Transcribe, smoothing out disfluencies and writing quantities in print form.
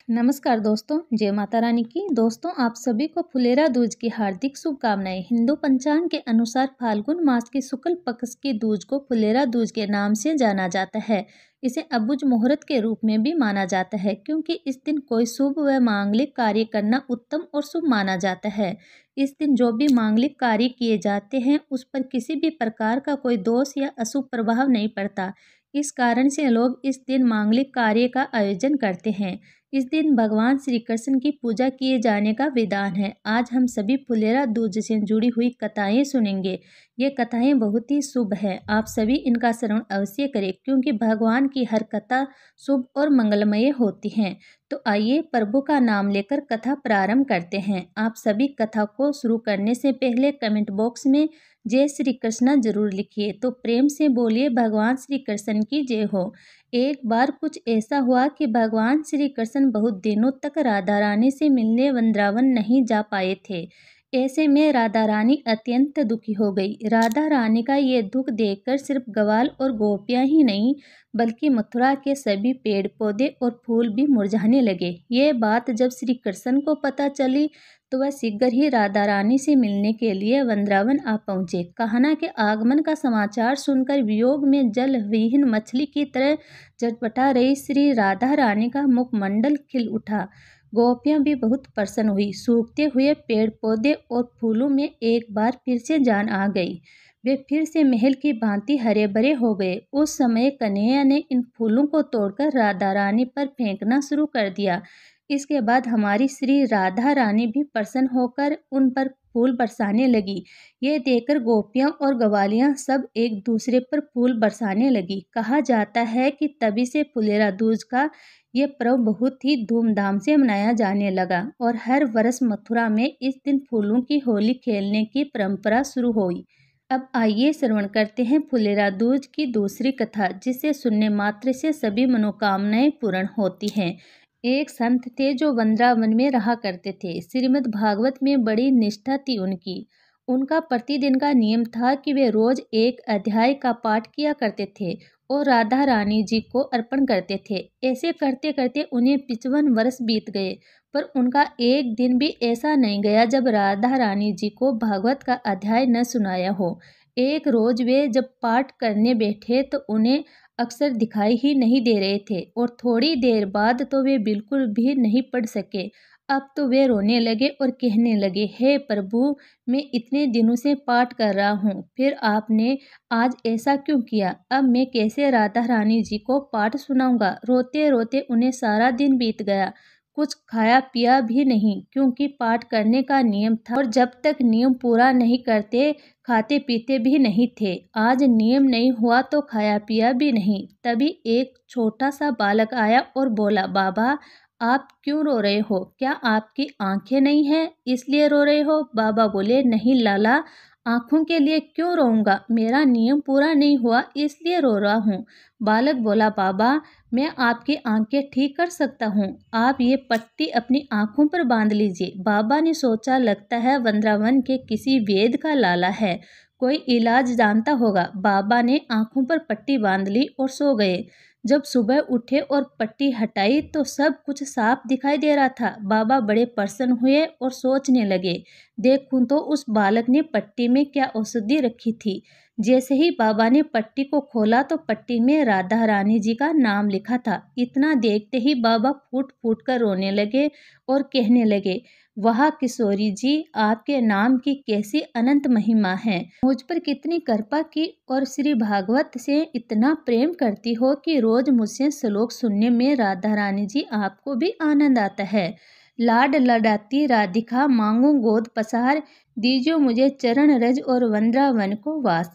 नमस्कार दोस्तों, जय माता रानी की। दोस्तों, आप सभी को फुलेरा दूज की हार्दिक शुभकामनाएं। हिंदू पंचांग के अनुसार फाल्गुन मास की शुक्ल पक्ष की दूज को फुलेरा दूज के नाम से जाना जाता है। इसे अबुझ मुहूर्त के रूप में भी माना जाता है क्योंकि इस दिन कोई शुभ व मांगलिक कार्य करना उत्तम और शुभ माना जाता है। इस दिन जो भी मांगलिक कार्य किए जाते हैं उस पर किसी भी प्रकार का कोई दोष या अशुभ प्रभाव नहीं पड़ता। इस कारण से लोग इस दिन मांगलिक कार्य का आयोजन करते हैं। इस दिन भगवान श्री कृष्ण की पूजा किए जाने का विधान है। आज हम सभी फुलेरा दूज से जुड़ी हुई कथाएं सुनेंगे। ये कथाएं बहुत ही शुभ है, आप सभी इनका श्रवण अवश्य करें क्योंकि भगवान की हर कथा शुभ और मंगलमय होती हैं। तो आइए प्रभु का नाम लेकर कथा प्रारंभ करते हैं। आप सभी कथा को शुरू करने से पहले कमेंट बॉक्स में जय श्री कृष्णा जरूर लिखिए। तो प्रेम से बोलिए भगवान श्री कृष्ण की जय हो। एक बार कुछ ऐसा हुआ कि भगवान श्री कृष्ण बहुत दिनों तक राधा रानी से मिलने वृंदावन नहीं जा पाए थे। ऐसे में राधा रानी अत्यंत दुखी हो गई। राधा रानी का ये दुख देखकर सिर्फ ग्वाल और गोपियां ही नहीं बल्कि मथुरा के सभी पेड़ पौधे और फूल भी मुरझाने लगे। ये बात जब श्री कृष्ण को पता चली तो वह शीघ्र ही राधा रानी से मिलने के लिए वृंदावन आ पहुंचे। कान्हा के आगमन का समाचार सुनकर वियोग में जल विहीन मछली की तरह चटपटा रही श्री राधा रानी का मुखमंडल खिल उठा। गोपियां भी बहुत प्रसन्न हुई। सूखते हुए पेड़ पौधे और फूलों में एक बार फिर से जान आ गई। वे फिर से महल की भांति हरे भरे हो गए। उस समय कन्हैया ने इन फूलों को तोड़कर राधा रानी पर फेंकना शुरू कर दिया। इसके बाद हमारी श्री राधा रानी भी प्रसन्न होकर उन पर फूल बरसाने लगी। ये देखकर गोपियां और ग्वालियां सब एक दूसरे पर फूल बरसाने लगी। कहा जाता है कि तभी से फुलेरा दूज का ये पर्व बहुत ही धूमधाम से मनाया जाने लगा और हर वर्ष मथुरा में इस दिन फूलों की होली खेलने की परंपरा शुरू हुई। अब आइए श्रवण करते हैं फुलेरा दूज की दूसरी कथा, जिसे सुनने मात्र से सभी मनोकामनाएं पूर्ण होती हैं। एक संत थे जो वृंदावन में रहा करते थे। श्रीमद् भागवत में बड़ी निष्ठा थी उनकी। उनका प्रतिदिन का नियम था कि वे रोज एक अध्याय का पाठ किया करते थे और राधा रानी जी को अर्पण करते थे। ऐसे करते करते उन्हें 55 वर्ष बीत गए, पर उनका एक दिन भी ऐसा नहीं गया जब राधा रानी जी को भागवत का अध्याय न सुनाया हो। एक रोज वे जब पाठ करने बैठे तो उन्हें अक्षर दिखाई ही नहीं दे रहे थे और थोड़ी देर बाद तो वे बिल्कुल भी नहीं पढ़ सके। अब तो वे रोने लगे और कहने लगे, हे प्रभु, मैं इतने दिनों से पाठ कर रहा हूँ, फिर आपने आज ऐसा क्यों किया? अब मैं कैसे राधा रानी जी को पाठ सुनाऊंगा? रोते रोते उन्हें सारा दिन बीत गया। कुछ खाया पिया भी नहीं क्योंकि पाठ करने का नियम था और जब तक नियम पूरा नहीं करते खाते पीते भी नहीं थे। आज नियम नहीं हुआ तो खाया पिया भी नहीं। तभी एक छोटा सा बालक आया और बोला, बाबा आप क्यों रो रहे हो? क्या आपकी आंखें नहीं हैं इसलिए रो रहे हो? बाबा बोले, नहीं लाला, आंखों के लिए क्यों रोऊंगा? मेरा नियम पूरा नहीं हुआ इसलिए रो रहा हूँ। बालक बोला, बाबा मैं आपकी आंखें ठीक कर सकता हूँ, आप ये पट्टी अपनी आंखों पर बांध लीजिए। बाबा ने सोचा, लगता है वृंदावन के किसी वेद का लाला है, कोई इलाज जानता होगा। बाबा ने आंखों पर पट्टी बांध ली और सो गए। जब सुबह उठे और पट्टी हटाई तो सब कुछ साफ दिखाई दे रहा था। बाबा बड़े प्रसन्न हुए और सोचने लगे, देखूं तो उस बालक ने पट्टी में क्या औषधि रखी थी। जैसे ही बाबा ने पट्टी को खोला तो पट्टी में राधा रानी जी का नाम लिखा था। इतना देखते ही बाबा फूट फूट कर रोने लगे और कहने लगे, वाह किशोरी जी, आपके नाम की कैसी अनंत महिमा है। मुझ पर कितनी कृपा की और श्री भागवत से इतना प्रेम करती हो कि रोज मुझसे श्लोक सुनने में राधा रानी जी आपको भी आनंद आता है। लाड लडाती राधिका मांगू गोद पसार, दीजो मुझे चरण रज और वृंदावन को वास।